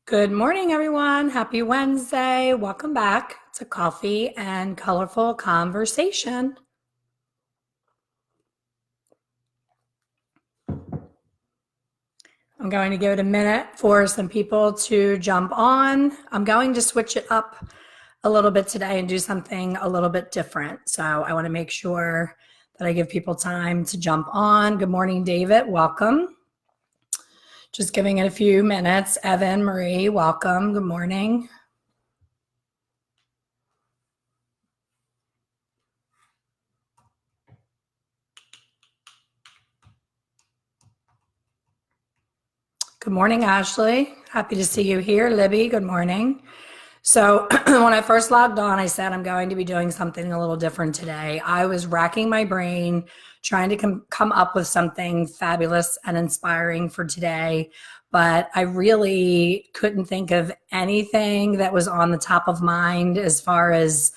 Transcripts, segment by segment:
Good morning, everyone. Happy Wednesday. Welcome back to Coffee and Colorful Conversation. I'm going to give it a minute for some people to jump on. I'm going to switch it up a little bit today and do something a little bit different. So I want to make sure that I give people time to jump on. Good morning, David. Welcome. Just giving it a few minutes. Evan, Marie, welcome. Good morning. Good morning, Ashley. Happy to see you here. Libby, good morning. So when I first logged on, I said I'm going to be doing something a little different today. I was racking my brain trying to come up with something fabulous and inspiring for today, but I really couldn't think of anything that was on the top of mind as far as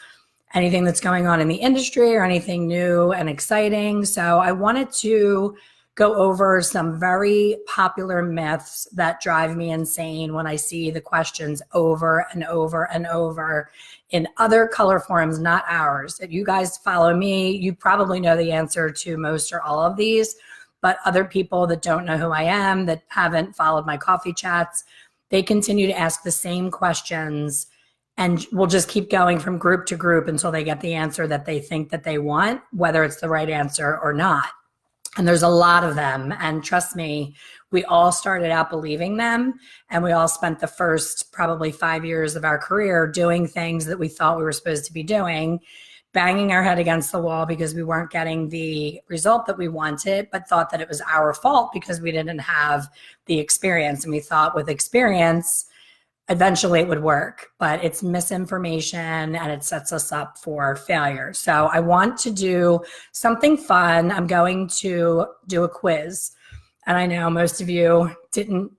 anything that's going on in the industry or anything new and exciting. So I wanted to go over some very popular myths that drive me insane when I see the questions over and over and over in other color forums, not ours. If you guys follow me, you probably know the answer to most or all of these, but other people that don't know who I am, that haven't followed my coffee chats, they continue to ask the same questions and we'll just keep going from group to group until they get the answer that they think that they want, whether it's the right answer or not. And there's a lot of them. And trust me, we all started out believing them. And we all spent the first probably 5 years of our career doing things that we thought we were supposed to be doing, banging our head against the wall because we weren't getting the result that we wanted, but thought that it was our fault because we didn't have the experience. And we thought with experience, eventually it would work, but it's misinformation and it sets us up for failure. So I want to do something fun. I'm going to do a quiz. And I know most of you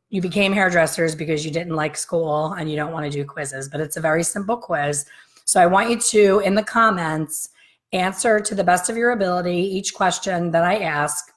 you became hairdressers because you didn't like school and you don't want to do quizzes, but it's a very simple quiz. So I want you to, in the comments, answer to the best of your ability each question that I ask.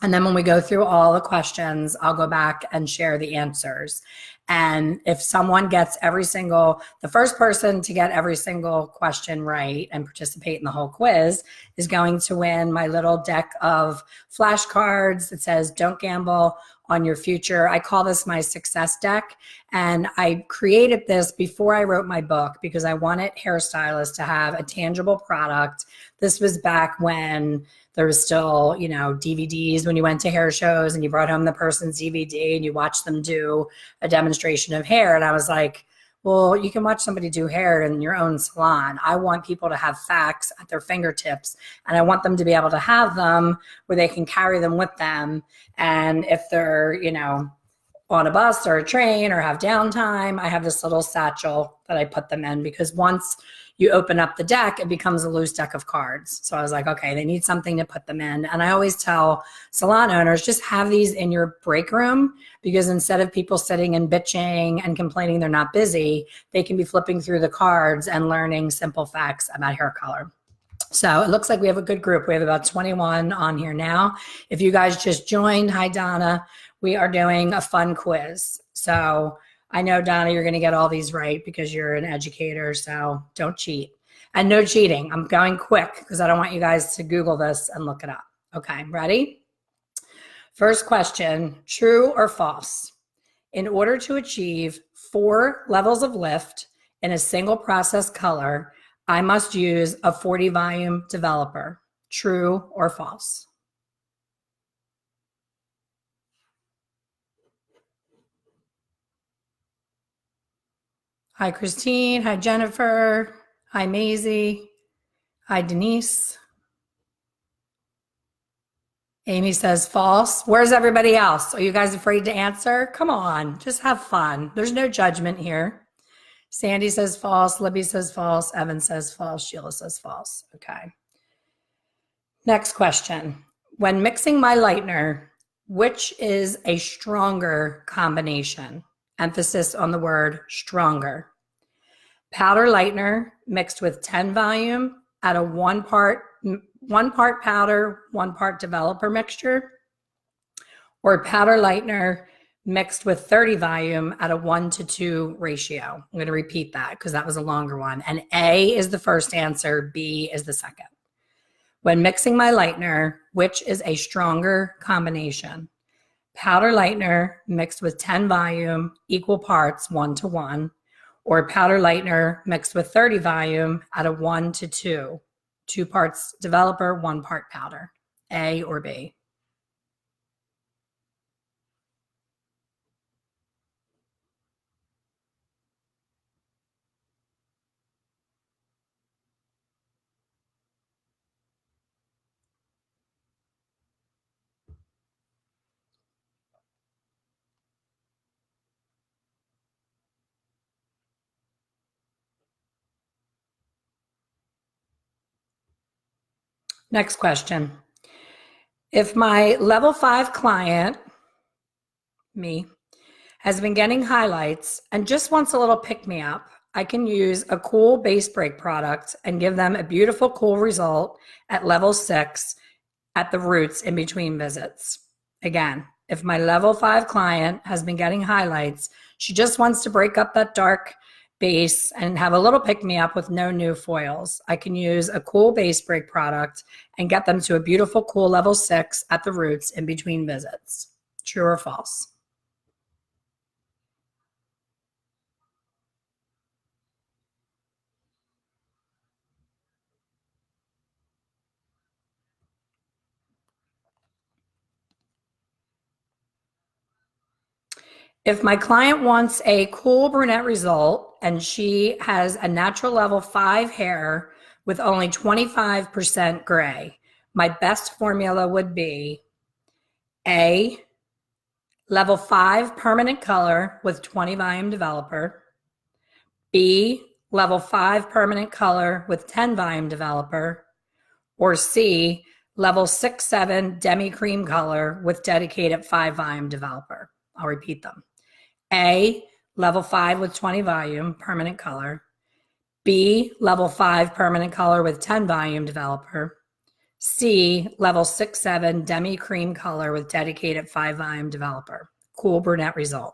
And then when we go through all the questions, I'll go back and share the answers. And if someone gets the first person to get every single question right and participate in the whole quiz is going to win my little deck of flashcards that says, "Don't gamble on your future." I call this my success deck. And I created this before I wrote my book because I wanted hairstylists to have a tangible product. This was back when there was still, DVDs when you went to hair shows and you brought home the person's DVD and you watched them do a demonstration of hair. And I was like, well, you can watch somebody do hair in your own salon. I want people to have facts at their fingertips, and I want them to be able to have them where they can carry them with them. And if they're, on a bus or a train or have downtime, I have this little satchel that I put them in because once you open up the deck, it becomes a loose deck of cards. So I was like, okay, they need something to put them in. And I always tell salon owners, just have these in your break room because instead of people sitting and bitching and complaining they're not busy, they can be flipping through the cards and learning simple facts about hair color. So it looks like we have a good group. We have about 21 on here now. If you guys just joined, hi, Donna. We are doing a fun quiz. So I know, Donna, you're going to get all these right because you're an educator, so don't cheat. And no cheating. I'm going quick because I don't want you guys to Google this and look it up. Okay, ready? First question, true or false? In order to achieve 4 levels of lift in a single process color, I must use a 40 volume developer. True or false? Hi, Christine. Hi, Jennifer. Hi, Maisie. Hi, Denise. Amy says false. Where's everybody else? Are you guys afraid to answer? Come on, just have fun. There's no judgment here. Sandy says false. Libby says false. Evan says false. Sheila says false. Okay. Next question. When mixing my lightener, which is a stronger combination? Emphasis on the word stronger. Powder lightener mixed with 10 volume at a one part powder, 1 part developer mixture, or powder lightener mixed with 30 volume at a 1:2 ratio. I'm going to repeat that because that was a longer one. And A is the first answer, B is the second. When mixing my lightener, which is a stronger combination? Powder lightener mixed with 10 volume, equal parts 1:1, or powder lightener mixed with 30 volume at a 1:2, 2 parts developer, 1 part powder, A or B? Next question. If my level 5 client, me, has been getting highlights and just wants a little pick-me-up, I can use a cool base break product and give them a beautiful, cool result at level 6 at the roots in between visits. Again, if my level 5 client has been getting highlights, she just wants to break up that dark base and have a little pick-me-up with no new foils, I can use a cool base break product and get them to a beautiful, cool level 6 at the roots in between visits. True or false? If my client wants a cool brunette result and she has a natural level 5 hair with only 25% gray, my best formula would be A, level 5 permanent color with 20 volume developer, B, level 5 permanent color with 10 volume developer, or C, level 6-7 demi cream color with dedicated 5 volume developer. I'll repeat them. A, level 5 with 20 volume, permanent color. B, level 5 permanent color with 10 volume developer. C, level 6-7 demi cream color with dedicated 5 volume developer. Cool brunette result.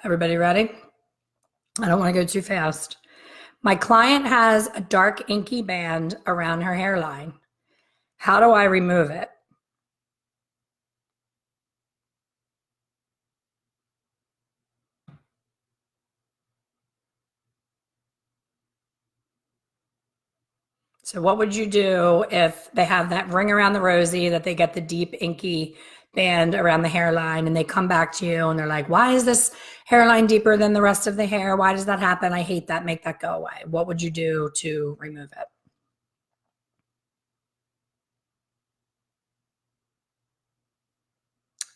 Everybody ready? I don't want to go too fast. My client has a dark inky band around her hairline. How do I remove it? So what would you do if they have that ring around the rosy, that they get the deep inky band around the hairline, and they come back to you and they're like, why is this hairline deeper than the rest of the hair? Why does that happen? I hate that. Make that go away. What would you do to remove it?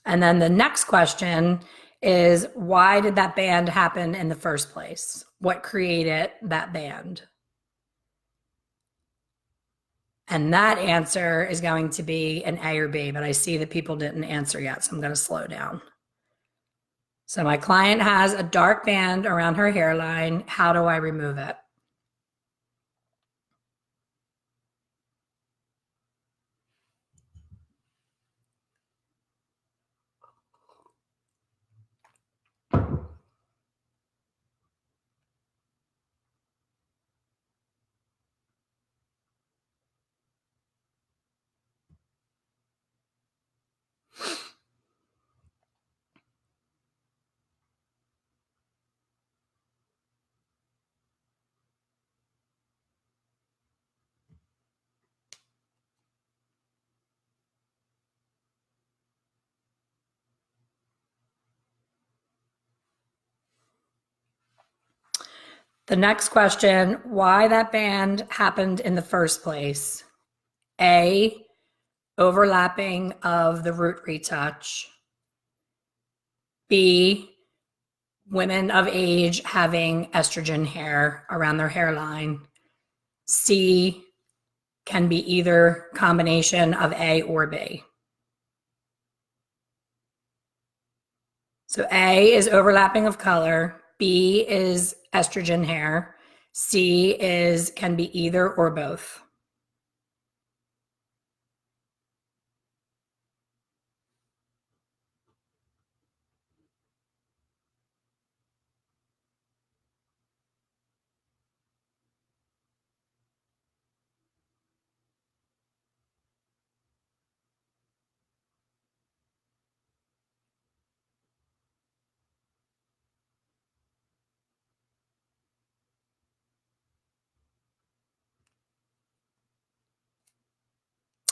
And then the next question is, why did that band happen in the first place? What created that band? And that answer is going to be an A or B, but I see that people didn't answer yet, so I'm going to slow down. So my client has a dark band around her hairline. How do I remove it? The next question, why that band happened in the first place? A, overlapping of the root retouch. B, women of age having estrogen hair around their hairline. C, can be either combination of A or B. So A is overlapping of color, B is estrogen hair, C can be either or both.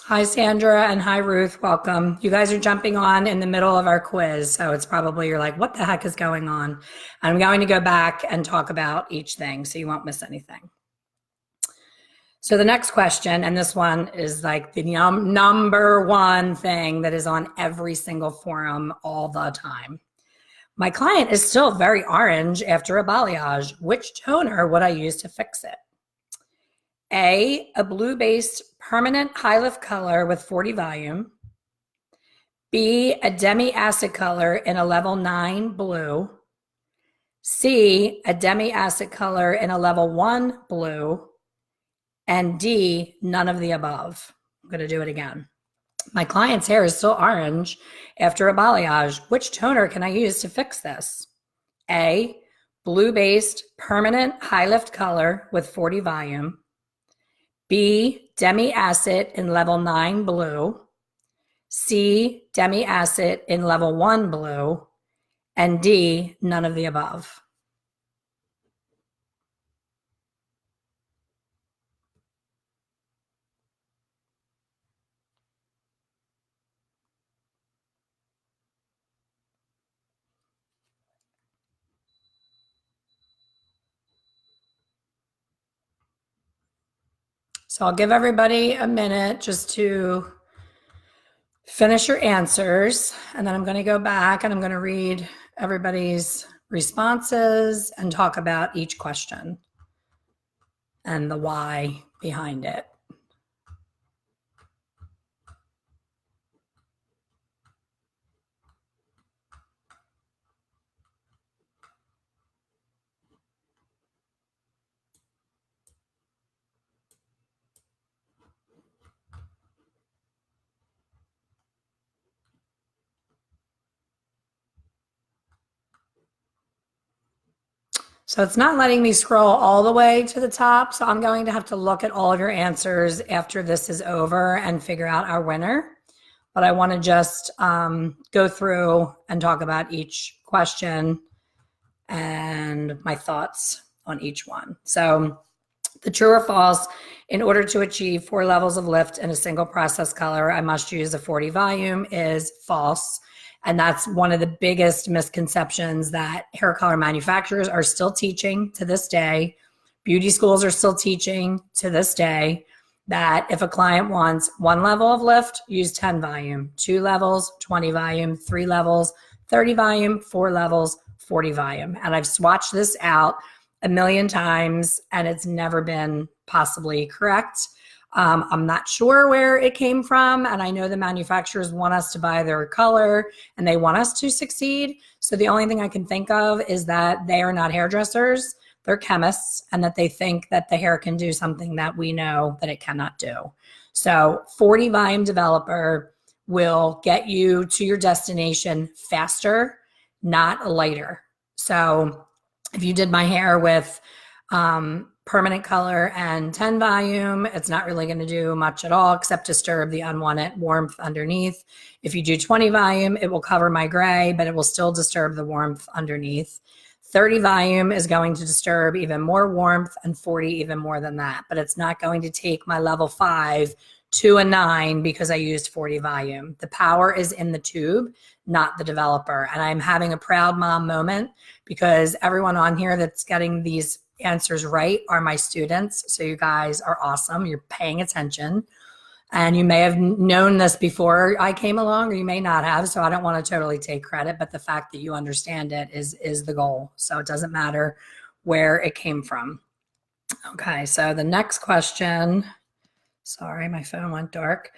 Hi, Sandra, and hi, Ruth. Welcome. You guys are jumping on in the middle of our quiz, so it's probably you're like, what the heck is going on? I'm going to go back and talk about each thing so you won't miss anything. So the next question, and this one is like the number one thing that is on every single forum all the time. My client is still very orange after a balayage. Which toner would I use to fix it? A blue-based permanent high lift color with 40 volume. B, a demi-acid color in a level 9 blue. C, a demi-acid color in a level 1 blue. And D, none of the above. I'm going to do it again. My client's hair is still orange after a balayage. Which toner can I use to fix this? A, blue-based permanent high lift color with 40 volume. B, demi-acid in level 9 blue. C, demi-acid in level 1 blue. And D, none of the above. So I'll give everybody a minute just to finish your answers, and then I'm going to go back and I'm going to read everybody's responses and talk about each question and the why behind it. So it's not letting me scroll all the way to the top. So I'm going to have to look at all of your answers after this is over and figure out our winner. But I want to just go through and talk about each question and my thoughts on each one. So the true or false, in order to achieve 4 levels of lift in a single process color, I must use a 40 volume is false. And that's one of the biggest misconceptions that hair color manufacturers are still teaching to this day. Beauty schools are still teaching to this day that if a client wants 1 level of lift, use 10 volume, 2 levels, 20 volume, 3 levels, 30 volume, 4 levels, 40 volume. And I've swatched this out a million times and it's never been possibly correct. I'm not sure where it came from, and I know the manufacturers want us to buy their color and they want us to succeed. So the only thing I can think of is that they are not hairdressers, they're chemists, and that they think that the hair can do something that we know that it cannot do. So 40 volume developer will get you to your destination faster, not later. So if you did my hair with permanent color and 10 volume, it's not really going to do much at all except disturb the unwanted warmth underneath. If you do 20 volume, it will cover my gray, but it will still disturb the warmth underneath. 30 volume is going to disturb even more warmth, and 40 even more than that. But it's not going to take my level 5 to a 9 because I used 40 volume. The power is in the tube, not the developer. And I'm having a proud mom moment because everyone on here that's getting these answers right are my students. So you guys are awesome. You're paying attention. And you may have known this before I came along, or you may not have. So I don't want to totally take credit, but the fact that you understand it is the goal. So it doesn't matter where it came from. Okay, so the next question Sorry, my phone went dark.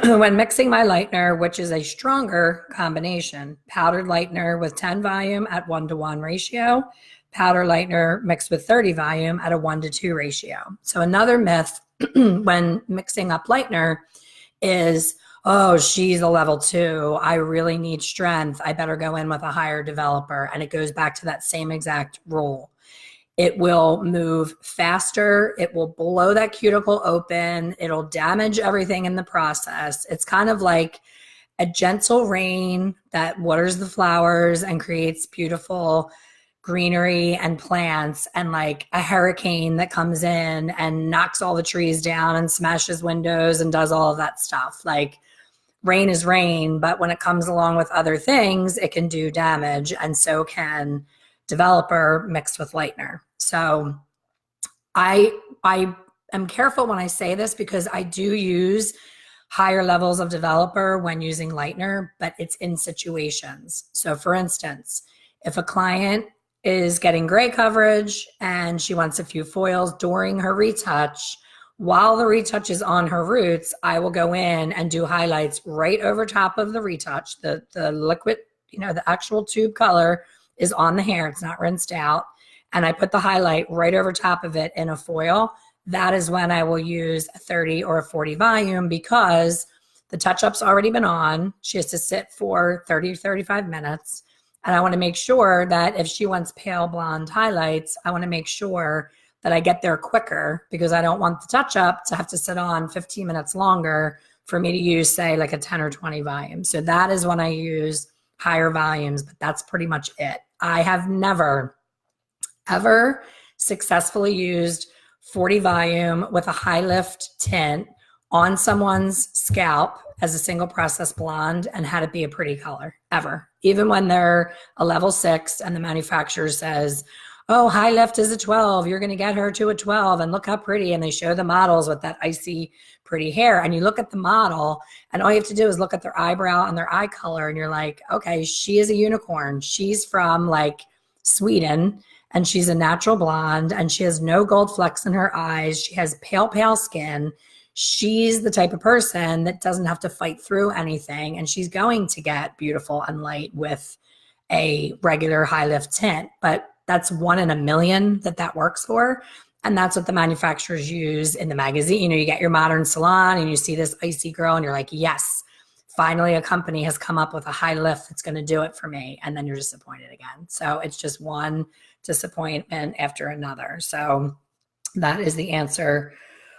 When mixing my lightener, which is a stronger combination, powdered lightener with 10 volume at 1:1 ratio, powder lightener mixed with 30 volume at a 1:2 ratio. So another myth when mixing up lightener is, oh, she's a level 2. I really need strength. I better go in with a higher developer. And it goes back to that same exact rule. It will move faster. It will blow that cuticle open. It'll damage everything in the process. It's kind of like a gentle rain that waters the flowers and creates beautiful greenery and plants, and like a hurricane that comes in and knocks all the trees down and smashes windows and does all of that stuff. Like, rain is rain, but when it comes along with other things, it can do damage, and so can developer mixed with lightener. So I am careful when I say this because I do use higher levels of developer when using lightener, but it's in situations. So for instance, if a client is getting gray coverage and she wants a few foils during her retouch, while the retouch is on her roots, I will go in and do highlights right over top of the retouch. The liquid, the actual tube color is on the hair. It's not rinsed out. And I put the highlight right over top of it in a foil. That is when I will use a 30 or a 40 volume because the touch-up's already been on. She has to sit for 30 to 35 minutes. And I want to make sure that if she wants pale blonde highlights, I want to make sure that I get there quicker because I don't want the touch-up to have to sit on 15 minutes longer for me to use, say, like a 10 or 20 volume. So that is when I use higher volumes, but that's pretty much it. I have never, ever successfully used 40 volume with a high lift tint on someone's scalp as a single process blonde and had it be a pretty color, ever. Even when they're a level 6 and the manufacturer says, oh, high lift is a 12, you're going to get her to a 12 and look how pretty. And they show the models with that icy pretty hair. And you look at the model and all you have to do is look at their eyebrow and their eye color. And you're like, okay, she is a unicorn. She's from like Sweden and she's a natural blonde and she has no gold flecks in her eyes. She has pale skin. She's the type of person that doesn't have to fight through anything. And she's going to get beautiful and light with a regular high lift tint. But that's 1 in a million that works for. And that's what the manufacturers use in the magazine. You get your modern salon and you see this icy girl and you're like, yes, finally a company has come up with a high lift that's going to do it for me. And then you're disappointed again. So it's just one disappointment after another. So that is the answer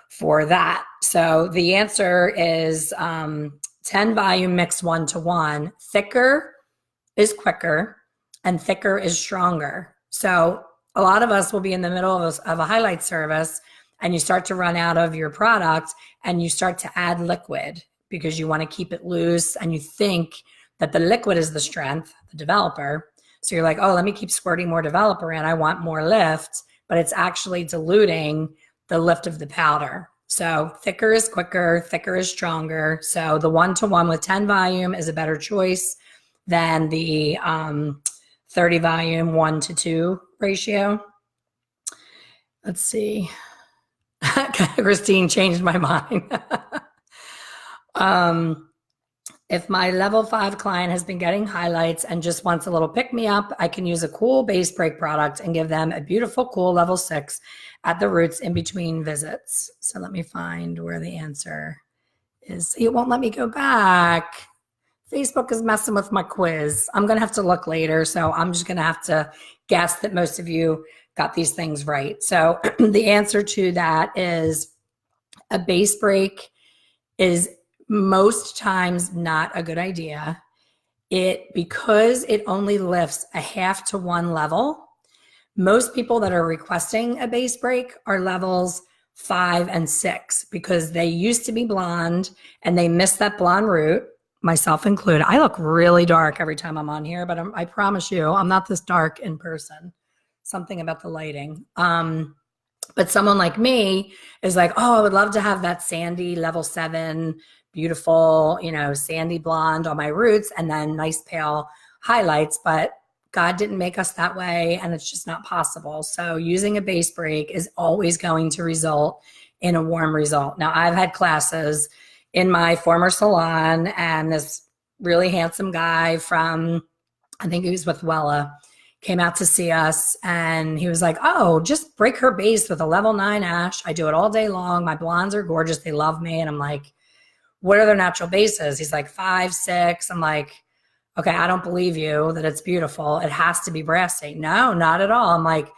for that. So the answer is 10 volume mixed 1:1. Thicker is quicker and thicker is stronger. So a lot of us will be in the middle of a highlight service and you start to run out of your product and you start to add liquid because you want to keep it loose and you think that the liquid is the strength, the developer. So you're like, oh, let me keep squirting more developer in. I want more lift, but it's actually diluting the lift of the powder. So thicker is quicker, thicker is stronger. So the 1:1 with 10 volume is a better choice than the 30 volume 1:2 ratio. Let's see. Christine changed my mind. If my level 5 client has been getting highlights and just wants a little pick me up, I can use a cool base break product and give them a beautiful, cool level 6 at the roots in between visits. So let me find where the answer is. It won't let me go back. Facebook is messing with my quiz. I'm going to have to look later. So I'm just going to have to guess that most of you got these things right. So the answer to that is a base break is most times not a good idea. Because it only lifts a 0.5 to 1 level. Most people that are requesting a base break are levels 5 and 6 because they used to be blonde and they missed that blonde root. Myself included. I look really dark every time I'm on here, but I promise you, I'm not this dark in person. Something about the lighting. But someone like me is like, oh, I would love to have that sandy level 7, beautiful, sandy blonde on my roots and then nice pale highlights. But God didn't make us that way and it's just not possible. So using a base break is always going to result in a warm result. Now, I've had classes in my former salon, and this really handsome guy from, I think he was with Wella, came out to see us, and he was like, oh, just break her base with a level 9 ash. I do it all day long. My blondes are gorgeous. They love me. And I'm like, what are their natural bases? He's like 5, 6. I'm like, okay, I don't believe you that it's beautiful. It has to be brassy. No, not at all. I'm like,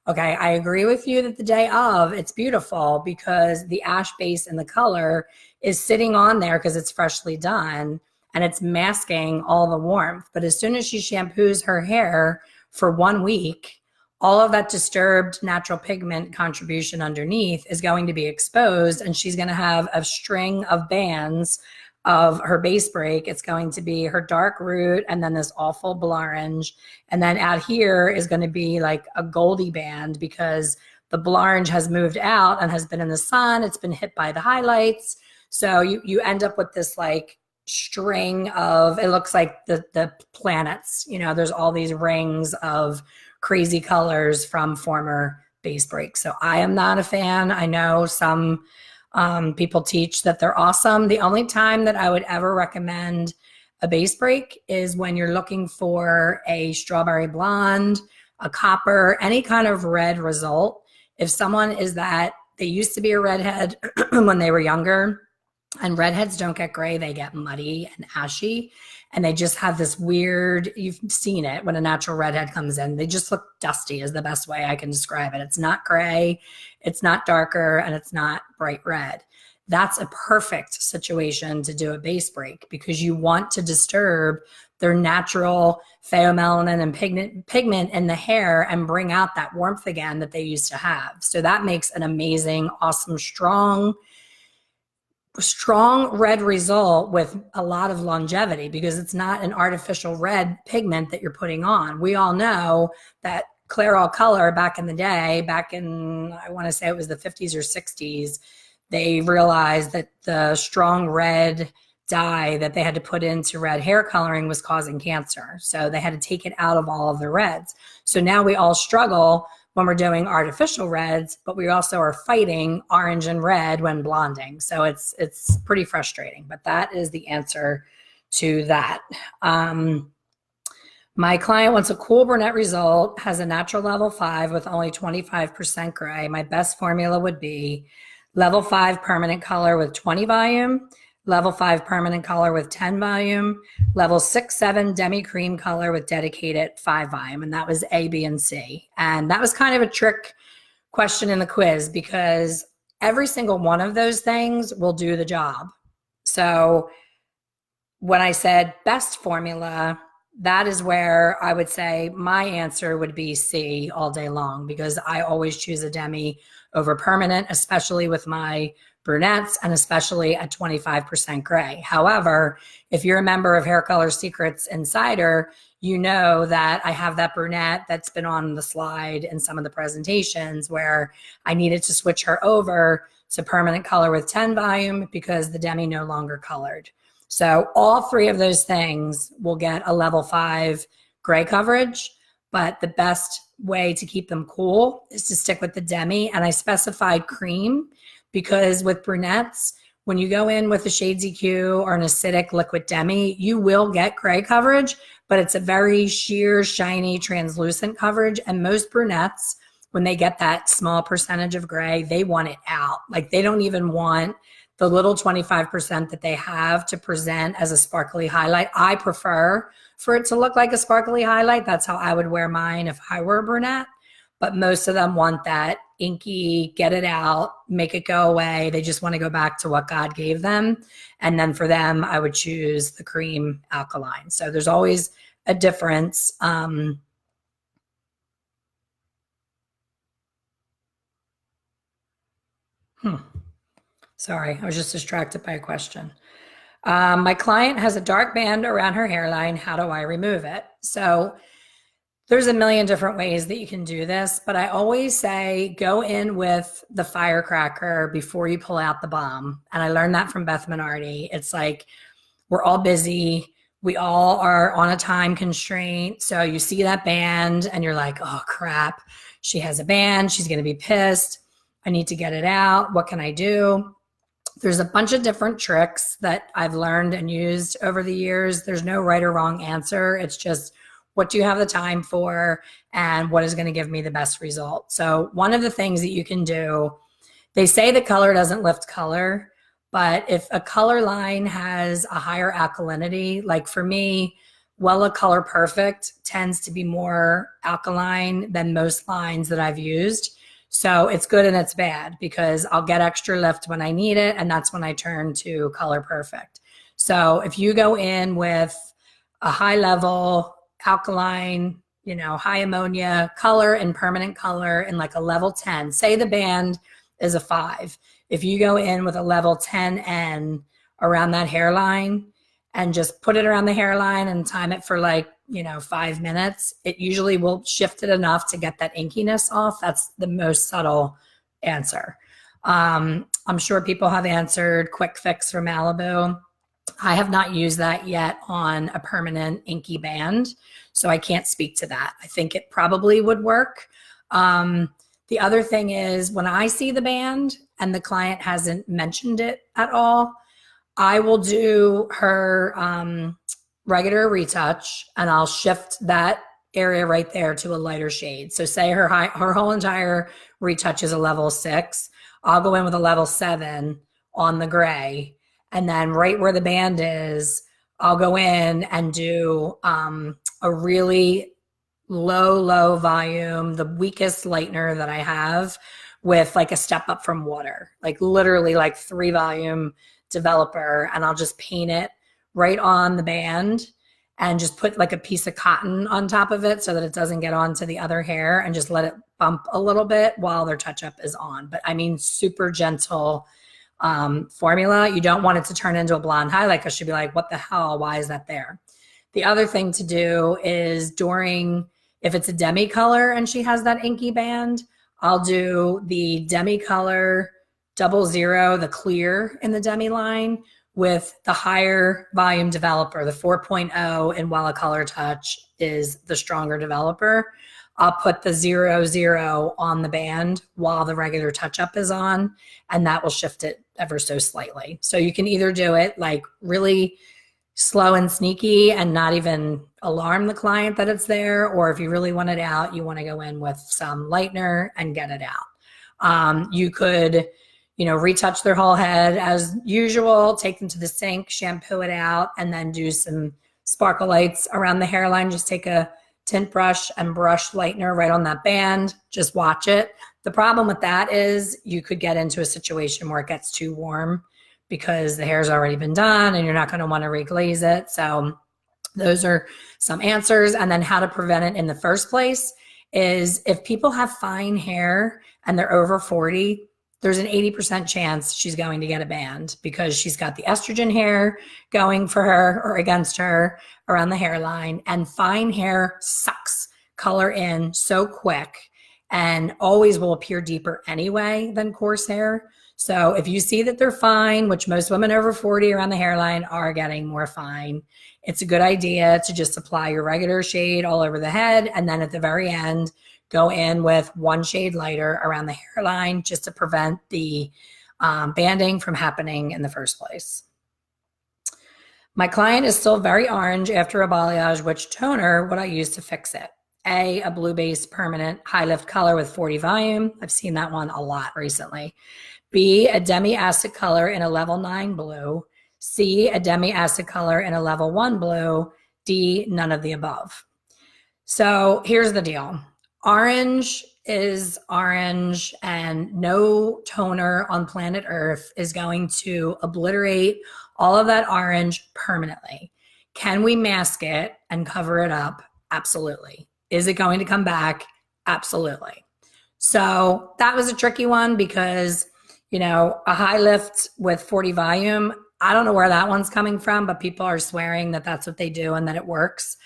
okay, I agree with you that the day of it's beautiful because the ash base and the color is sitting on there because it's freshly done and it's masking all the warmth. But as soon as she shampoos her hair for 1 week, all of that disturbed natural pigment contribution underneath is going to be exposed, and she's going to have a string of bands of her base break. It's going to be her dark root and then this awful blanche. And then out here is going to be like a goldy band because the blanche has moved out and has been in the sun. It's been hit by the highlights. So you end up with this like string of, it looks like the planets, you know, there's all these rings of crazy colors from former base breaks. So I am not a fan. I know some people teach that they're awesome. The only time that I would ever recommend a base break is when you're looking for a strawberry blonde, a copper, any kind of red result. If someone is that, they used to be a redhead when they were younger, and redheads don't get gray, they get muddy and ashy. And they just have this weird, you've seen it when a natural redhead comes in, they just look dusty is the best way I can describe it. It's not gray, it's not darker, and it's not bright red. That's a perfect situation to do a base break because you want to disturb their natural pheomelanin and pigment in the hair and bring out that warmth again that they used to have. So that makes an amazing, awesome, strong red result with a lot of longevity because it's not an artificial red pigment that you're putting on. We all know that Clairol color back in the day, back in, I want to say it was the 50s or 60s, they realized that the strong red dye that they had to put into red hair coloring was causing cancer. So they had to take it out of all of the reds. So now we all struggle when we're doing artificial reds, but we also are fighting orange and red when blonding. So it's pretty frustrating, but that is the answer to that. My client wants a cool brunette result, has a natural level 5 with only 25% gray. My best formula would be level 5 permanent color with 20 volume, level 5 permanent color with 10 volume, level 6, 7 demi cream color with dedicated 5 volume. And that was A, B, and C. And that was kind of a trick question in the quiz because every single one of those things will do the job. So when I said best formula, that is where I would say my answer would be C all day long because I always choose a demi over permanent, especially with my brunettes and especially at 25% gray. However, if you're a member of Hair Color Secrets Insider, you know that I have that brunette that's been on the slide in some of the presentations where I needed to switch her over to permanent color with 10 volume because the demi no longer colored. So all three of those things will get a level 5 gray coverage, but the best way to keep them cool is to stick with the demi. And I specified cream because with brunettes, when you go in with a Shades EQ or an acidic liquid demi, you will get gray coverage, but it's a very sheer, shiny, translucent coverage. And most brunettes, when they get that small percentage of gray, they want it out. Like they don't even want the little 25% that they have to present as a sparkly highlight. I prefer for it to look like a sparkly highlight. That's how I would wear mine if I were a brunette. But most of them want that inky, get it out, make it go away. They just want to go back to what God gave them. And then for them, I would choose the cream alkaline. So there's always a difference. Sorry, I was just distracted by a question. My client has a dark band around her hairline. How do I remove it? So there's a million different ways that you can do this, but I always say go in with the firecracker before you pull out the bomb. And I learned that from Beth Minardi. It's like we're all busy. We all are on a time constraint. So you see that band and you're like, oh crap, she has a band. She's going to be pissed. I need to get it out. What can I do? There's a bunch of different tricks that I've learned and used over the years. There's no right or wrong answer. It's just, what do you have the time for and what is going to give me the best result? So one of the things that you can do, they say that color doesn't lift color, but if a color line has a higher alkalinity, like for me, Wella Color Perfect tends to be more alkaline than most lines that I've used. So it's good and it's bad because I'll get extra lift when I need it, and that's when I turn to Color Perfect. So if you go in with a high level alkaline, high ammonia color and permanent color in like a level 10, say the band is a 5. If you go in with a level 10N around that hairline and just put it around the hairline and time it for 5 minutes, it usually will shift it enough to get that inkiness off. That's the most subtle answer. I'm sure people have answered Quick Fix from Malibu. I have not used that yet on a permanent inky band, so I can't speak to that. I think it probably would work. The other thing is, when I see the band and the client hasn't mentioned it at all, I will do her regular retouch, and I'll shift that area right there to a lighter shade. So say her whole entire retouch is a level 6. I'll go in with a level 7 on the gray. And then right where the band is, I'll go in and do a really low volume, the weakest lightener that I have, with like a step up from water, like literally like 3 volume developer. And I'll just paint it right on the band and just put like a piece of cotton on top of it so that it doesn't get onto the other hair, and just let it bump a little bit while their touch up is on. But I mean, super gentle formula. You don't want it to turn into a blonde highlight because she'll be like, what the hell? Why is that there? The other thing to do is if it's a demi color and she has that inky band, I'll do the demi color 00, the clear in the demi line, with the higher volume developer. The 4.0 in Wella Color Touch is the stronger developer. I'll put the 00 on the band while the regular touch up is on, and that will shift it ever so slightly. So you can either do it like really slow and sneaky and not even alarm the client that it's there, or if you really want it out, you want to go in with some lightener and get it out. You could, retouch their whole head as usual, take them to the sink, shampoo it out, and then do some sparkle lights around the hairline. Just take a tint brush and brush lightener right on that band. Just watch it. The problem with that is you could get into a situation where it gets too warm because the hair's already been done and you're not going to want to reglaze it. So those are some answers. And then how to prevent it in the first place is, if people have fine hair and they're over 40, there's an 80% chance she's going to get a band because she's got the estrogen hair going for her or against her around the hairline. And fine hair sucks color in so quick and always will appear deeper anyway than coarse hair. So if you see that they're fine, which most women over 40 around the hairline are getting more fine, it's a good idea to just apply your regular shade all over the head. And then at the very end, go in with 1 shade lighter around the hairline, just to prevent the banding from happening in the first place. My client is still very orange after a balayage. Which toner would I use to fix it? A blue base permanent high lift color with 40 volume. I've seen that one a lot recently. B, a demi acid color in a level 9 blue. C, a demi acid color in a level 1 blue. D, none of the above. So here's the deal. Orange is orange, and no toner on planet Earth is going to obliterate all of that orange permanently. Can we mask it and cover it up? Absolutely. Is it going to come back? Absolutely. So that was a tricky one because, a high lift with 40 volume, I don't know where that one's coming from, but people are swearing that that's what they do and that it works.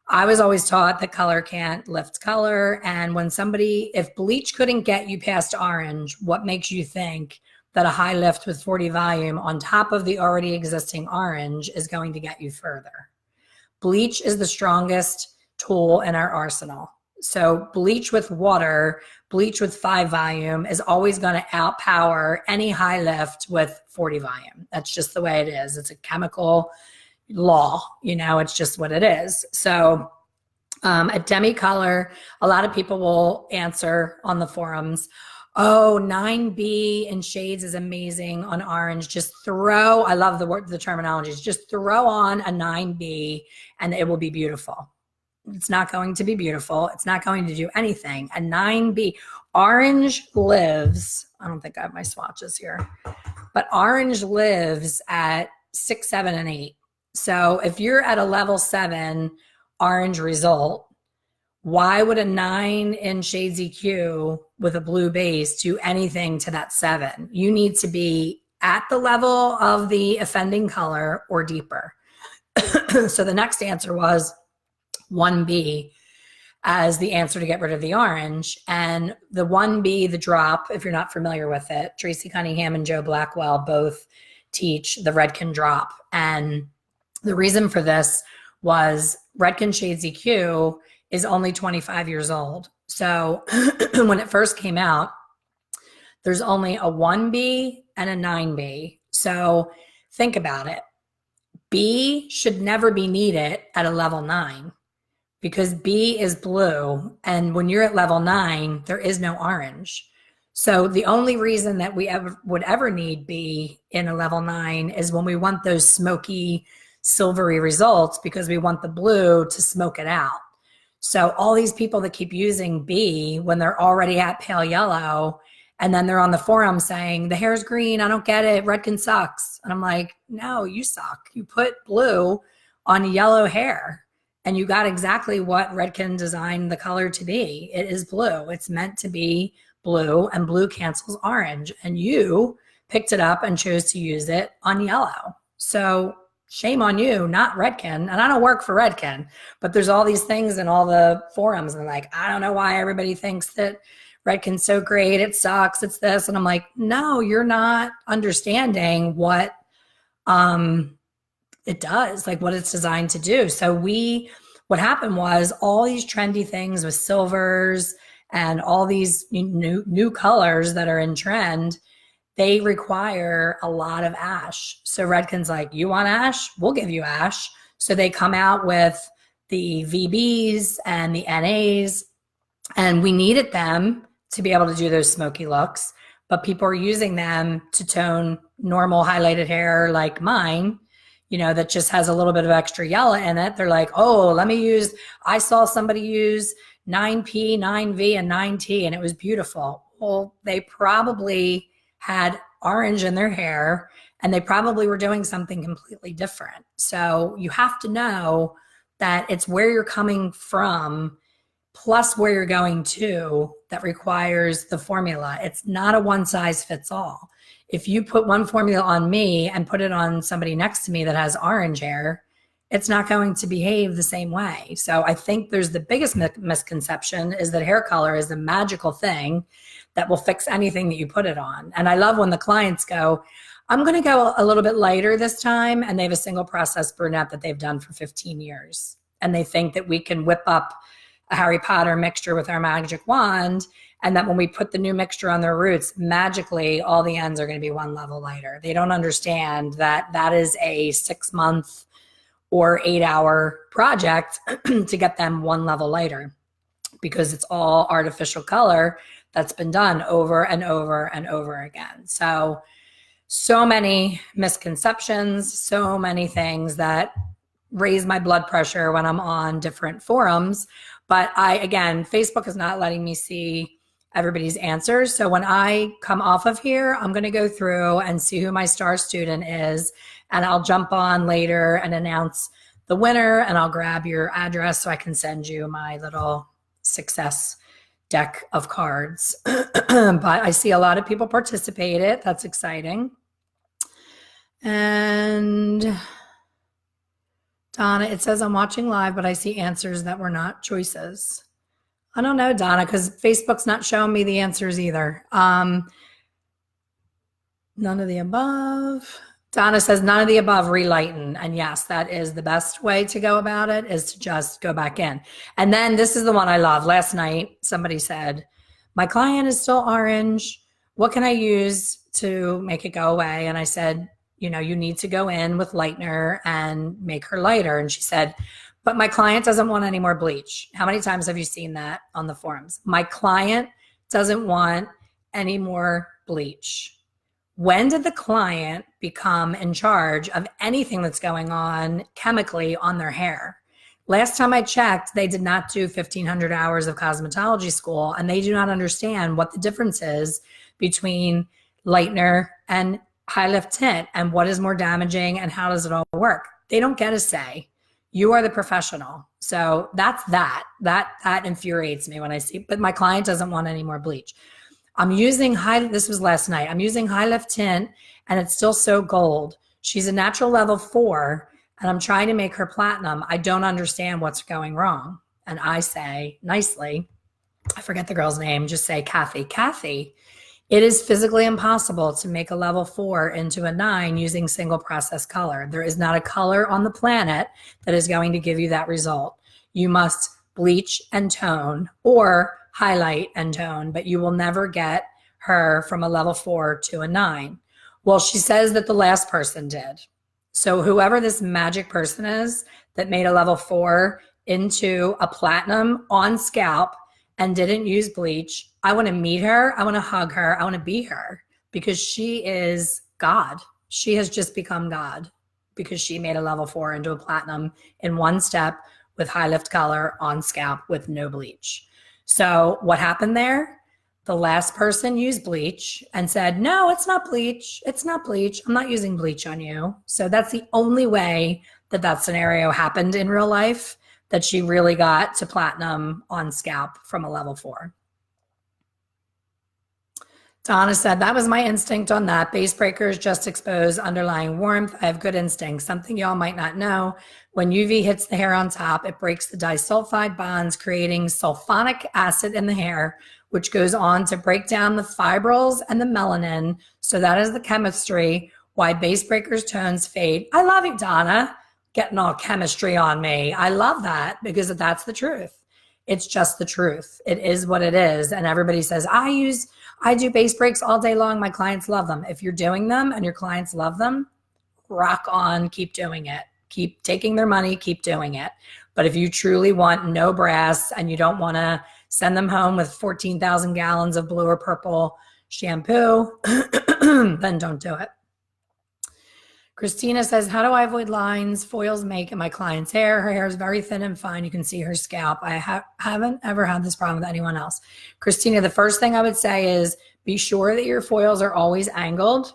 I was always taught that color can't lift color. And if bleach couldn't get you past orange, what makes you think that a high lift with 40 volume on top of the already existing orange is going to get you further? Bleach is the strongest tool in our arsenal. So bleach with water, bleach with 5 volume is always going to outpower any high lift with 40 volume. That's just the way it is. It's a chemical law, you know, it's just what it is. So at Demicolor, a lot of people will answer on the forums, oh, 9B in shades is amazing on orange. Just throw, I love the word, the terminologies, just throw on a 9B and it will be beautiful. It's not going to be beautiful. It's not going to do anything. A 9B, orange lives, I don't think I have my swatches here, but orange lives at 6, 7, and 8. So if you're at a level 7 orange result, why would a 9 in Shades EQ with a blue base do anything to that 7? You need to be at the level of the offending color or deeper. So the next answer was 1B as the answer to get rid of the orange. And the 1B, the drop, if you're not familiar with it, Tracy Cunningham and Joe Blackwell both teach the Redken drop. And the reason for this was Redken Shades EQ is only 25 years old. So when it first came out, there's only a 1B and a 9B. So think about it. B should never be needed at a level 9 because B is blue. And when you're at level 9, there is no orange. So the only reason that we would ever need B in a level 9 is when we want those smoky, silvery results because we want the blue to smoke it out. So all these people that keep using B when they're already at pale yellow, and then they're on the forum saying, the hair's green, I don't get it, Redken sucks. And I'm like, no, you suck. You put blue on yellow hair and you got exactly what Redken designed the color to be. It is blue. It's meant to be blue, and blue cancels orange. And you picked it up and chose to use it on yellow. So shame on you, not Redken. And I don't work for Redken, but there's all these things in all the forums. And like, I don't know why everybody thinks that Redken's so great, it sucks, it's this. And I'm like, no, you're not understanding what it does, like what it's designed to do. So what happened was all these trendy things with silvers and all these new colors that are in trend, they require a lot of ash. So Redken's like, you want ash? We'll give you ash. So they come out with the VBs and the NAs, and we needed them to be able to do those smoky looks, but people are using them to tone normal highlighted hair like mine, you know, that just has a little bit of extra yellow in it. They're like, oh, I saw somebody use 9P, 9V, and 9T, and it was beautiful. Well, they probably had orange in their hair, and they probably were doing something completely different. So you have to know that it's where you're coming from plus where you're going to that requires the formula. It's not a one size fits all. If you put one formula on me and put it on somebody next to me that has orange hair, it's not going to behave the same way. So I think there's the biggest misconception is that hair color is a magical thing that will fix anything that you put it on. And I love when the clients go, I'm going to go a little bit lighter this time, and they have a single process brunette that they've done for 15 years. And they think that we can whip up a Harry Potter mixture with our magic wand, and that when we put the new mixture on their roots, magically all the ends are going to be one level lighter. They don't understand that that is a 6-month or 8-hour project to get them one level lighter, because it's all artificial color that's been done over and over and over again. So many misconceptions, so many things that raise my blood pressure when I'm on different forums. But again, Facebook is not letting me see everybody's answers. So when I come off of here, I'm going to go through and see who my star student is, and I'll jump on later and announce the winner, and I'll grab your address so I can send you my little success deck of cards. But I see a lot of people participated. That's exciting. And Donna, it says I'm watching live, but I see answers that were not choices. I don't know, Donna, because Facebook's not showing me the answers either. None of the above. Donna says none of the above, relighten. And yes, that is the best way to go about it, is to just go back in. And then this is the one I love. Last night, somebody said, my client is still orange. What can I use to make it go away? And I said, you know, you need to go in with lightener and make her lighter. And she said, but my client doesn't want any more bleach. How many times have you seen that on the forums? My client doesn't want any more bleach. When did the client become in charge of anything that's going on chemically on their hair? Last time I checked, they did not do 1,500 hours of cosmetology school, and they do not understand what the difference is between lightener and high lift tint and what is more damaging and how does it all work. They don't get a say. You are the professional. So that's that infuriates me when I see, but my client doesn't want any more bleach. I'm using this was last night. I'm using high lift tint and it's still so gold. She's a natural level 4 and I'm trying to make her platinum. I don't understand what's going wrong. And I say nicely, I forget the girl's name, just say Kathy, it is physically impossible to make a level 4 into a 9 using single process color. There is not a color on the planet that is going to give you that result. You must bleach and tone or highlight and tone, but you will never get her from a level 4 to a 9. Well, she says that the last person did. So whoever this magic person is that made a level 4 into a platinum on scalp and didn't use bleach, I want to meet her. I want to hug her. I want to be her because she is God. She has just become God because she made a level 4 into a platinum in one step with high lift color on scalp with no bleach. So what happened there? The last person used bleach and said, no, it's not bleach. It's not bleach. I'm not using bleach on you. So that's the only way that that scenario happened in real life, that she really got to platinum on scalp from a level 4. Donna said, that was my instinct on that. Base breakers just expose underlying warmth. I have good instincts. Something y'all might not know. When UV hits the hair on top, it breaks the disulfide bonds, creating sulfonic acid in the hair, which goes on to break down the fibrils and the melanin. So that is the chemistry why base breakers tones fade. I love you, Donna, getting all chemistry on me. I love that because that's the truth. It's just the truth. It is what it is. And everybody says, I do base breaks all day long. My clients love them. If you're doing them and your clients love them, rock on, keep doing it. Keep taking their money, keep doing it. But if you truly want no brass and you don't want to send them home with 14,000 gallons of blue or purple shampoo, then don't do it. Christina says, how do I avoid lines foils make in my client's hair? Her hair is very thin and fine. You can see her scalp. I haven't ever had this problem with anyone else. Christina, the first thing I would say is be sure that your foils are always angled,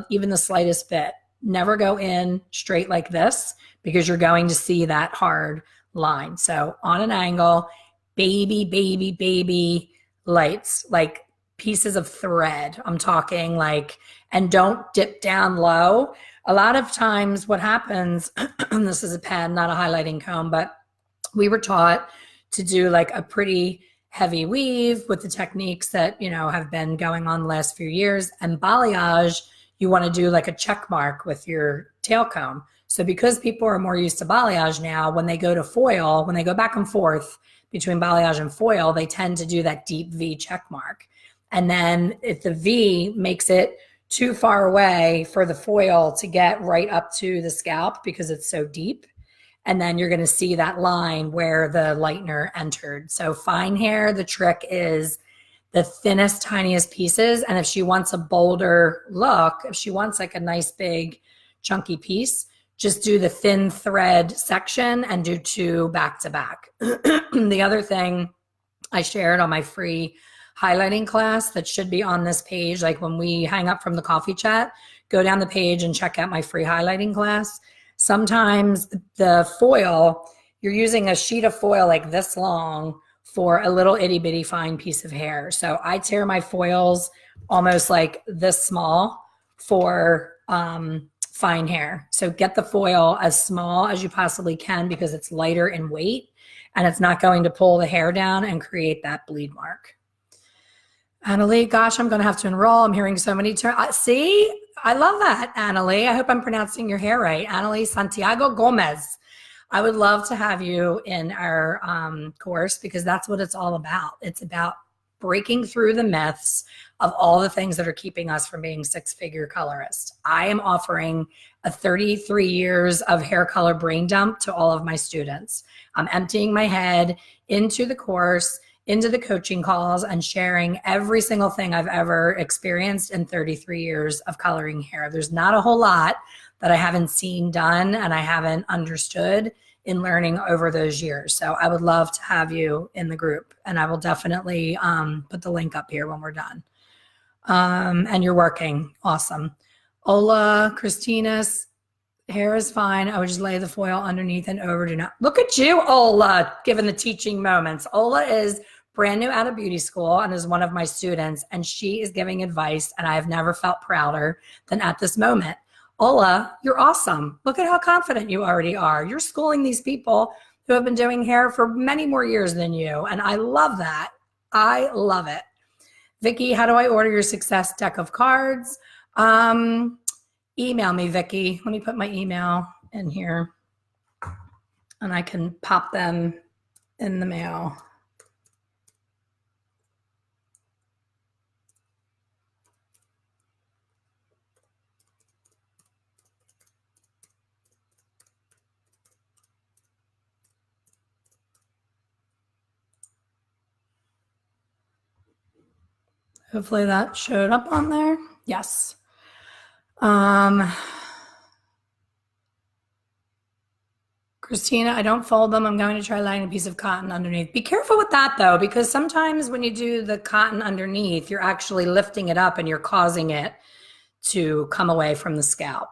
even the slightest bit. Never go in straight like this because you're going to see that hard line. So on an angle, baby lights, like pieces of thread. I'm talking like, and don't dip down low. A lot of times what happens, this is a pen, not a highlighting comb, but we were taught to do like a pretty heavy weave with the techniques that, you know, have been going on the last few years. And balayage, you want to do like a check mark with your tail comb. So because people are more used to balayage now, when they go to foil, when they go back and forth between balayage and foil, they tend to do that deep V check mark. And then if the V makes it too far away for the foil to get right up to the scalp because it's so deep. And then you're going to see that line where the lightener entered. So fine hair, the trick is the thinnest, tiniest pieces. And if she wants a bolder look, if she wants like a nice big chunky piece, just do the thin thread section and do 2 back to back. The other thing I shared on my free highlighting class that should be on this page, like when we hang up from the coffee chat, go down the page and check out my free highlighting class. Sometimes the foil, you're using a sheet of foil like this long for a little itty bitty fine piece of hair. So I tear my foils almost like this small for fine hair. So get the foil as small as you possibly can because it's lighter in weight and it's not going to pull the hair down and create that bleed mark. Annalie, gosh, I'm going to have to enroll. I'm hearing so many terms. See, I love that, Annalie. I hope I'm pronouncing your hair right. Annalie Santiago Gomez. I would love to have you in our course because that's what it's all about. It's about breaking through the myths of all the things that are keeping us from being six-figure colorists. I am offering a 33 years of hair color brain dump to all of my students. I'm emptying my head into the course, into the coaching calls, and sharing every single thing I've ever experienced in 33 years of coloring hair. There's not a whole lot that I haven't seen done and I haven't understood in learning over those years. So I would love to have you in the group, and I will definitely put the link up here when we're done. And you're working. Awesome. Ola, Christina's hair is fine. I would just lay the foil underneath and over. Do not look at you, Ola, given the teaching moments. Ola is brand new out of beauty school and is one of my students, and she is giving advice, and I have never felt prouder than at this moment. Ola, you're awesome. Look at how confident you already are. You're schooling these people who have been doing hair for many more years than you, and I love that. I love it. Vicky, how do I order your success deck of cards? Email me, Vicky. Let me put my email in here, and I can pop them in the mail. Hopefully that showed up on there. Yes. Christina, I don't fold them. I'm going to try laying a piece of cotton underneath. Be careful with that though, because sometimes when you do the cotton underneath, you're actually lifting it up and you're causing it to come away from the scalp.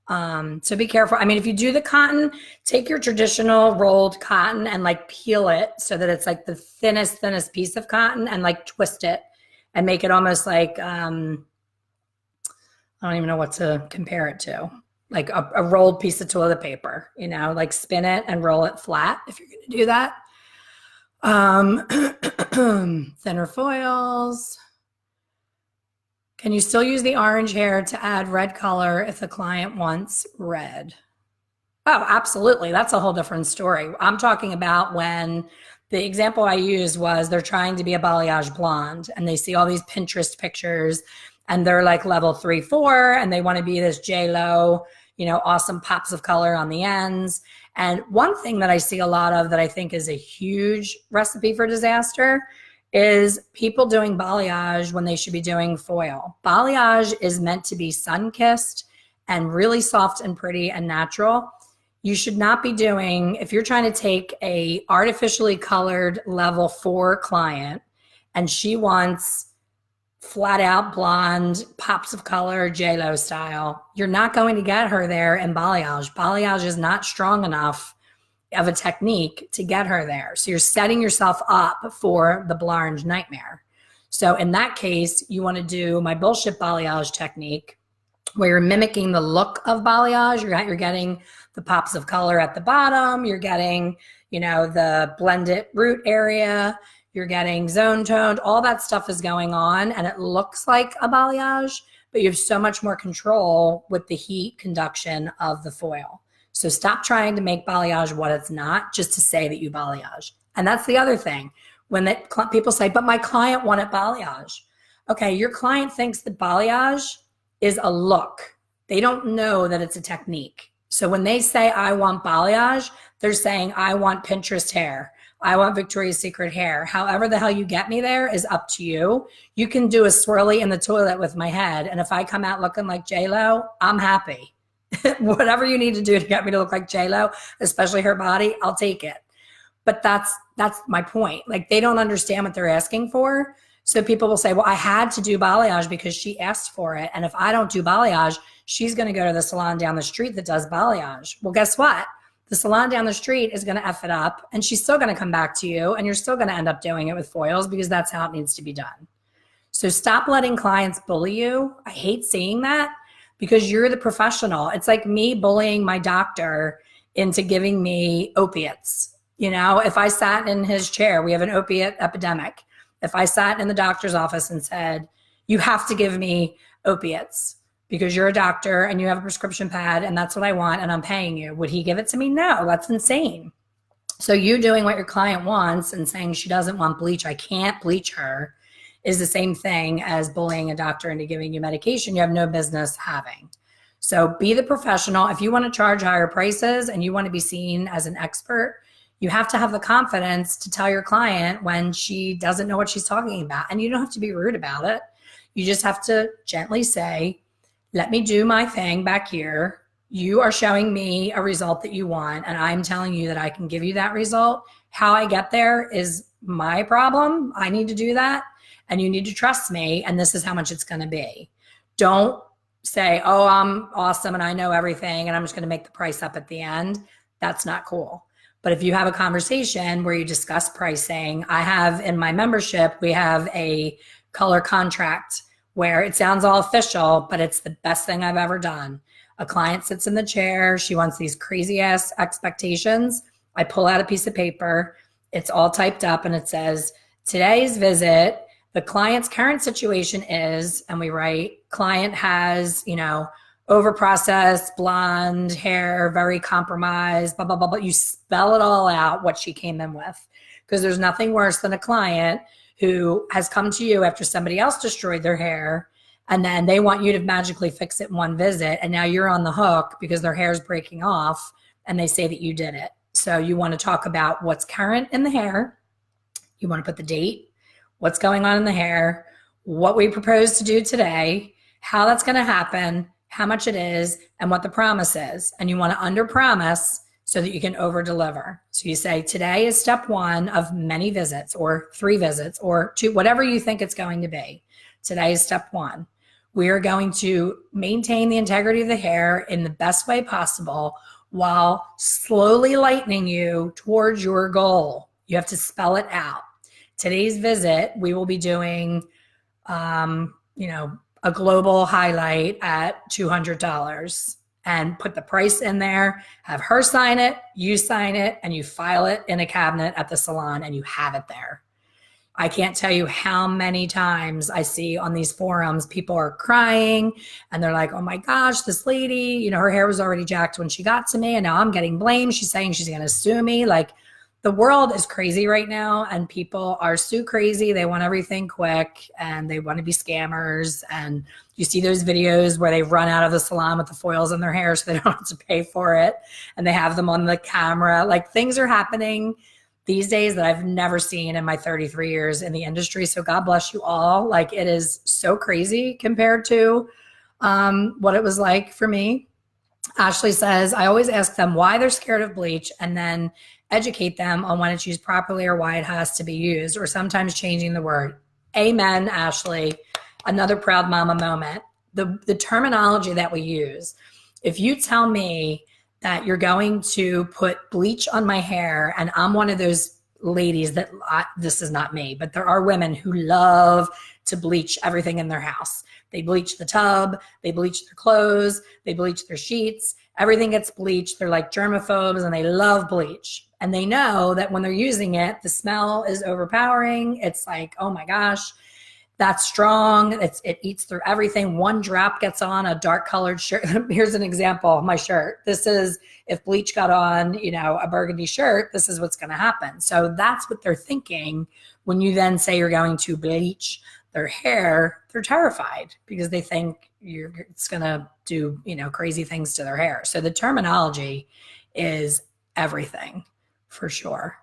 So be careful. I mean, if you do the cotton, take your traditional rolled cotton and like peel it so that it's like the thinnest piece of cotton, and like twist it and make it almost like, I don't even know what to compare it to. Like a rolled piece of toilet paper, you know, like spin it and roll it flat if you're going to do that. Thinner foils. Can you still use the orange hair to add red color if the client wants red? Oh, absolutely. That's a whole different story. I'm talking about when the example I used was they're trying to be a balayage blonde and they see all these Pinterest pictures and they're like level 3, 4, and they want to be this J-Lo, you know, awesome pops of color on the ends. And one thing that I see a lot of that I think is a huge recipe for disaster is people doing balayage when they should be doing foil. Balayage is meant to be sun-kissed and really soft and pretty and natural. You should not be doing, if you're trying to take a artificially colored level 4 client and she wants flat out blonde, pops of color, J-Lo style, you're not going to get her there in balayage. Balayage is not strong enough of a technique to get her there. So you're setting yourself up for the blanche nightmare. So in that case, you want to do my bullshit balayage technique where you're mimicking the look of balayage. You're getting the pops of color at the bottom. You're getting, you know, the blended root area. You're getting zone toned. All that stuff is going on and it looks like a balayage, but you have so much more control with the heat conduction of the foil. So stop trying to make balayage what it's not just to say that you balayage. And that's the other thing. When people say, but my client wanted balayage. Okay, your client thinks that balayage is a look. They don't know that it's a technique. So when they say, I want balayage, they're saying, I want Pinterest hair. I want Victoria's Secret hair. However the hell you get me there is up to you. You can do a swirly in the toilet with my head. And if I come out looking like J-Lo, I'm happy. Whatever you need to do to get me to look like J-Lo, especially her body, I'll take it. But that's my point. Like they don't understand what they're asking for. So people will say, well, I had to do balayage because she asked for it. And if I don't do balayage, she's going to go to the salon down the street that does balayage. Well, guess what? The salon down the street is going to F it up and she's still going to come back to you and you're still going to end up doing it with foils because that's how it needs to be done. So stop letting clients bully you. I hate seeing that because you're the professional. It's like me bullying my doctor into giving me opiates. You know, if I sat in his chair, we have an opiate epidemic. If I sat in the doctor's office and said, you have to give me opiates because you're a doctor and you have a prescription pad and that's what I want and I'm paying you. Would he give it to me? No, that's insane. So you doing what your client wants and saying she doesn't want bleach, I can't bleach her, is the same thing as bullying a doctor into giving you medication you have no business having. So be the professional. If you want to charge higher prices and you want to be seen as an expert, you have to have the confidence to tell your client when she doesn't know what she's talking about. And you don't have to be rude about it. You just have to gently say, let me do my thing back here. You are showing me a result that you want, and I'm telling you that I can give you that result. How I get there is my problem. I need to do that, and you need to trust me, and this is how much it's going to be. Don't say, oh, I'm awesome and I know everything and I'm just going to make the price up at the end. That's not cool. But if you have a conversation where you discuss pricing, I have in my membership, we have a color contract where it sounds all official, but it's the best thing I've ever done. A client sits in the chair. She wants these crazy ass expectations. I pull out a piece of paper. It's all typed up and it says, today's visit, the client's current situation is, and we write, client has, over-processed, blonde hair, very compromised, blah, blah, blah, blah. You spell it all out, what she came in with. Because there's nothing worse than a client who has come to you after somebody else destroyed their hair, and then they want you to magically fix it in one visit, and now you're on the hook because their hair is breaking off, and they say that you did it. So you want to talk about what's current in the hair. You want to put the date, what's going on in the hair, what we propose to do today, how that's going to happen, how much it is, and what the promise is. And you want to under-promise so that you can over-deliver. So you say, today is step one of many visits or 3 visits or 2, whatever you think it's going to be. Today is step one. We are going to maintain the integrity of the hair in the best way possible while slowly lightening you towards your goal. You have to spell it out. Today's visit, we will be doing, a global highlight at $200 and put the price in there, have her sign it, you sign it, and you file it in a cabinet at the salon and you have it there. I can't tell you how many times I see on these forums, people are crying and they're like, oh my gosh, this lady, her hair was already jacked when she got to me and now I'm getting blamed. She's saying she's going to sue me. Like, the world is crazy right now and people are so crazy. They want everything quick and they want to be scammers. And you see those videos where they run out of the salon with the foils in their hair so they don't have to pay for it. And they have them on the camera. Like, things are happening these days that I've never seen in my 33 years in the industry. So God bless you all. Like, it is so crazy compared to what it was like for me. Ashley says, I always ask them why they're scared of bleach and then educate them on when it's used properly or why it has to be used, or sometimes changing the word. Amen, Ashley. Another proud mama moment. The terminology that we use. If you tell me that you're going to put bleach on my hair, and I'm one of those ladies that, this is not me, but there are women who love to bleach everything in their house. They bleach the tub, they bleach their clothes, they bleach their sheets, everything gets bleached. They're like germaphobes and they love bleach. And they know that when they're using it, the smell is overpowering. It's like, oh my gosh, that's strong. It eats through everything. One drop gets on a dark colored shirt. Here's an example of my shirt. This is, if bleach got on, a burgundy shirt, this is what's going to happen. So that's what they're thinking when you then say you're going to bleach their hair. They're terrified because they think it's going to do, crazy things to their hair. So the terminology is everything for sure.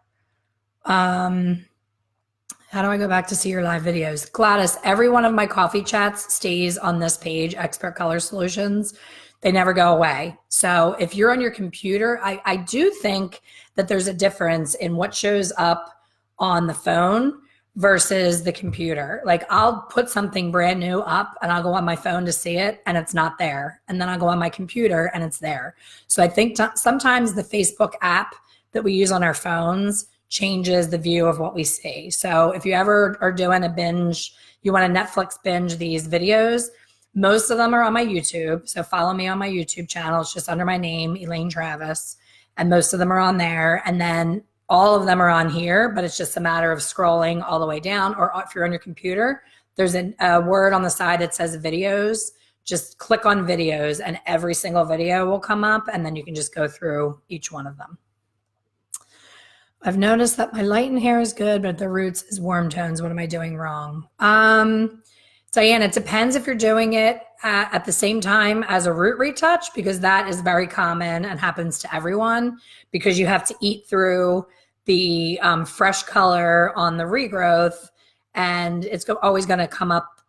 How do I go back to see your live videos? Gladys, every one of my coffee chats stays on this page, Expert Color Solutions. They never go away. So if you're on your computer, I do think that there's a difference in what shows up on the phone versus the computer. Like, I'll put something brand new up and I'll go on my phone to see it and it's not there. And then I'll go on my computer and it's there. So I think sometimes the Facebook app that we use on our phones changes the view of what we see. So if you ever are doing a binge, you want to Netflix binge these videos, most of them are on my YouTube. So follow me on my YouTube channel. It's just under my name, Elaine Travis. And most of them are on there. And then all of them are on here, but it's just a matter of scrolling all the way down. Or if you're on your computer, there's a word on the side that says videos. just click on videos and every single video will come up, and then you can just go through each one of them. I've noticed that my lightened hair is good, but the roots is warm tones. What am I doing wrong? Diane, it depends if you're doing it at the same time as a root retouch, because that is very common and happens to everyone, because you have to eat through the fresh color on the regrowth, and it's always going to come up.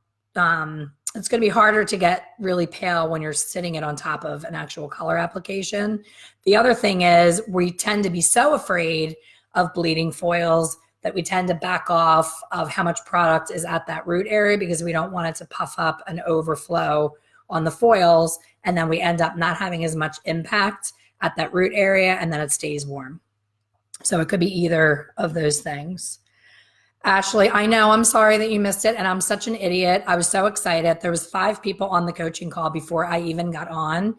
It's going to be harder to get really pale when you're sitting it on top of an actual color application. The other thing is we tend to be so afraid of bleeding foils that we tend to back off of how much product is at that root area, because we don't want it to puff up and overflow on the foils, and then we end up not having as much impact at that root area, and then it stays warm. So it could be either of those things. Ashley, I know, I'm sorry that you missed it, and I'm such an idiot. I was so excited. There was 5 people on the coaching call before I even got on,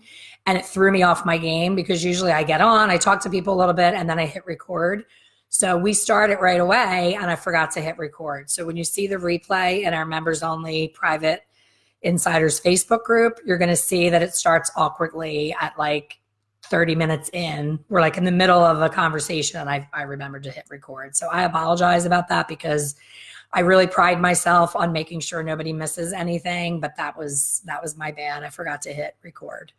and it threw me off my game, because usually I get on, I talk to people a little bit, and then I hit record. So we started right away, and I forgot to hit record. So when you see the replay in our members only private insiders Facebook group, you're going to see that it starts awkwardly at like 30 minutes in. We're like in the middle of a conversation, and I remembered to hit record. So I apologize about that, because I really pride myself on making sure nobody misses anything, but that was my bad. I forgot to hit record.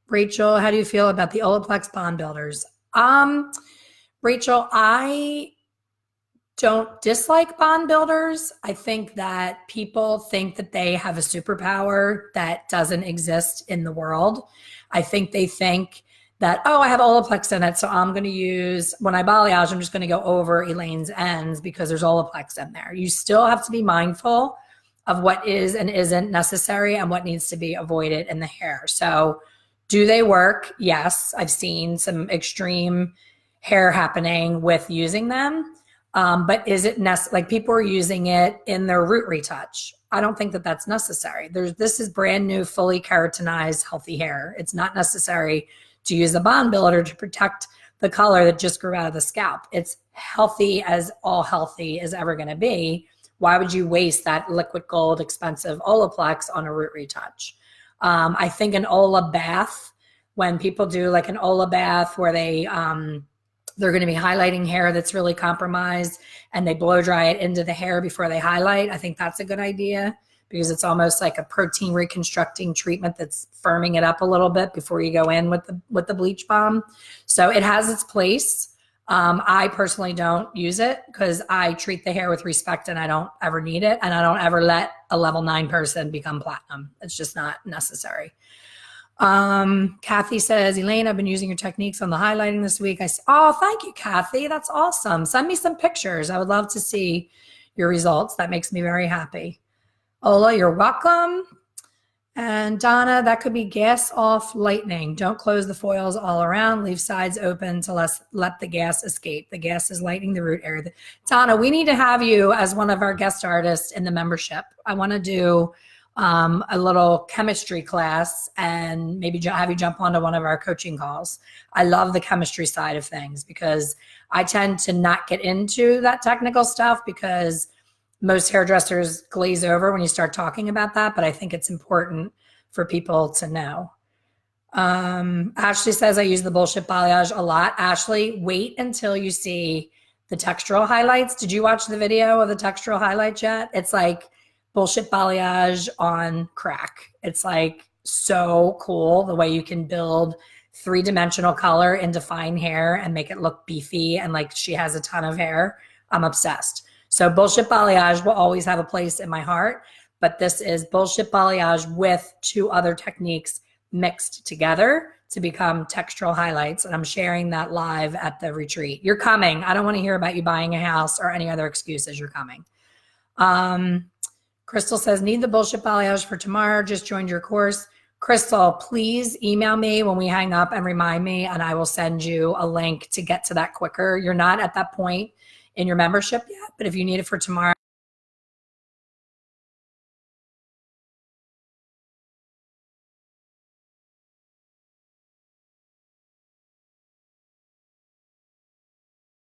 Rachel, how do you feel about the Olaplex bond builders? Rachel, I don't dislike bond builders. I think that people think that they have a superpower that doesn't exist in the world. I think they think that, oh, I have Olaplex in it, so I'm going to use, when I balayage, I'm just going to go over Elaine's ends because there's Olaplex in there. You still have to be mindful of what is and isn't necessary and what needs to be avoided in the hair. So do they work? Yes. I've seen some extreme hair happening with using them. But is it like people are using it in their root retouch? I don't think that that's necessary. This is brand new, fully keratinized, healthy hair. It's not necessary to use a bond builder to protect the color that just grew out of the scalp. It's healthy as all healthy is ever going to be. Why would you waste that liquid gold, expensive Olaplex on a root retouch? I think an Ola bath, when people do like an Ola bath where they're going to be highlighting hair that's really compromised, and they blow dry it into the hair before they highlight, I think that's a good idea, because it's almost like a protein reconstructing treatment that's firming it up a little bit before you go in with the bleach balm. So it has its place. I personally don't use it because I treat the hair with respect, and I don't ever need it, and I don't ever let a level 9 person become platinum. It's just not necessary. Kathy says, Elaine, I've been using your techniques on the highlighting this week. Oh, thank you, Kathy. That's awesome. Send me some pictures. I would love to see your results. That makes me very happy. Ola, you're welcome. And Donna, that could be gas off lightning. Don't close the foils all around. Leave sides open to let the gas escape. The gas is lightening the root area. Donna, we need to have you as one of our guest artists in the membership. I want to do a little chemistry class and maybe have you jump onto one of our coaching calls. I love the chemistry side of things, because I tend to not get into that technical stuff because most hairdressers glaze over when you start talking about that, but I think it's important for people to know. Ashley says, I use the bullshit balayage a lot. Ashley, wait until you see the textural highlights. Did you watch the video of the textural highlights yet? It's like bullshit balayage on crack. It's like so cool the way you can build 3-dimensional color into fine hair and make it look beefy and like she has a ton of hair. I'm obsessed. So bullshit balayage will always have a place in my heart, but this is bullshit balayage with 2 other techniques mixed together to become textural highlights. And I'm sharing that live at the retreat. You're coming. I don't want to hear about you buying a house or any other excuses. You're coming. Crystal says, need the bullshit balayage for tomorrow. Just joined your course. Crystal, please email me when we hang up and remind me, and I will send you a link to get to that quicker. You're not at that point in your membership yet, but if you need it for tomorrow,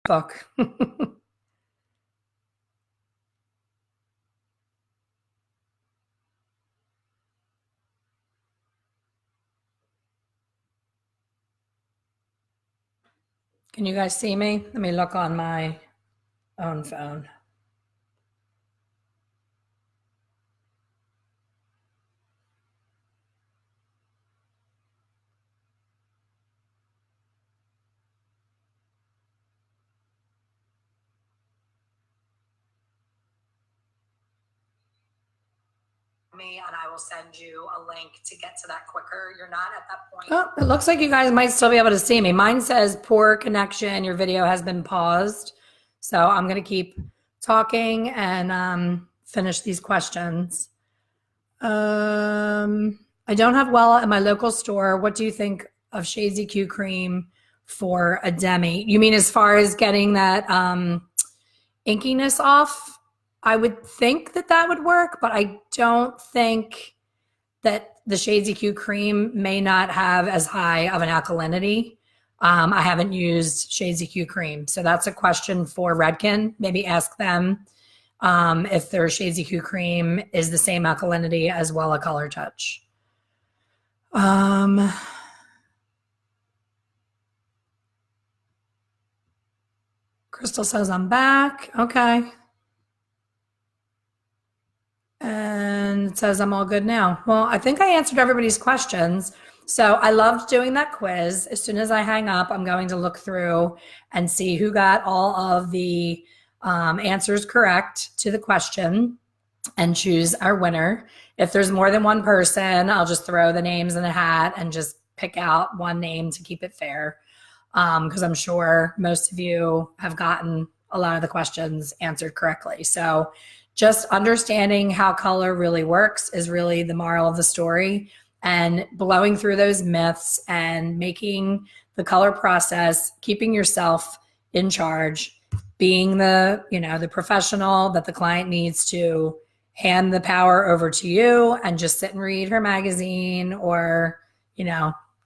book. All Can you guys see me? Let me look on my own phone. Me and I will send you a link to get to that quicker. You're not at that point. Oh, it looks like you guys might still be able to see me. Mine says poor connection. Your video has been paused. So I'm going to keep talking and finish these questions. I don't have Wella in my local store. What do you think of Shades EQ cream for a demi? You mean as far as getting that inkiness off? I would think that that would work, but I don't think that the Shades EQ cream may not have as high of an alkalinity. I haven't used Shades EQ cream. So that's a question for Redken. Maybe ask them if their Shades EQ cream is the same alkalinity as Wella Color Touch. Crystal says I'm back. Okay. And it says I'm all good now. Well, I think I answered everybody's questions. So I loved doing that quiz. As soon as I hang up, I'm going to look through and see who got all of the answers correct to the question and choose our winner. If there's more than one person, I'll just throw the names in a hat and just pick out one name to keep it fair. Because I'm sure most of you have gotten a lot of the questions answered correctly. So just understanding how color really works is really the moral of the story, and blowing through those myths and making the color process, keeping yourself in charge, being the, the professional that the client needs to hand the power over to you and just sit and read her magazine or,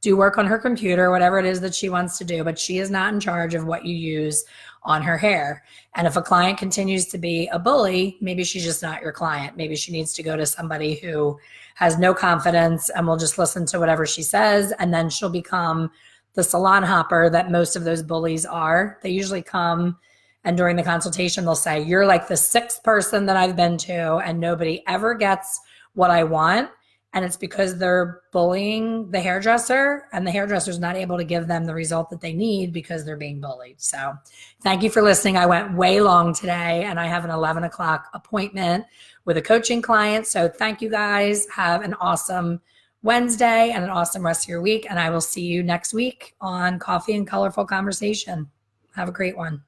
do work on her computer, whatever it is that she wants to do, but she is not in charge of what you use on her hair. And if a client continues to be a bully, maybe she's just not your client. Maybe she needs to go to somebody who has no confidence and will just listen to whatever she says. And then she'll become the salon hopper that most of those bullies are. They usually come and during the consultation, they'll say, you're like the sixth person that I've been to and nobody ever gets what I want. And it's because they're bullying the hairdresser and the hairdresser's not able to give them the result that they need because they're being bullied. So thank you for listening. I went way long today and I have an 11 o'clock appointment with a coaching client. So thank you guys. Have an awesome Wednesday and an awesome rest of your week. And I will see you next week on Coffee and Colorful Conversation. Have a great one.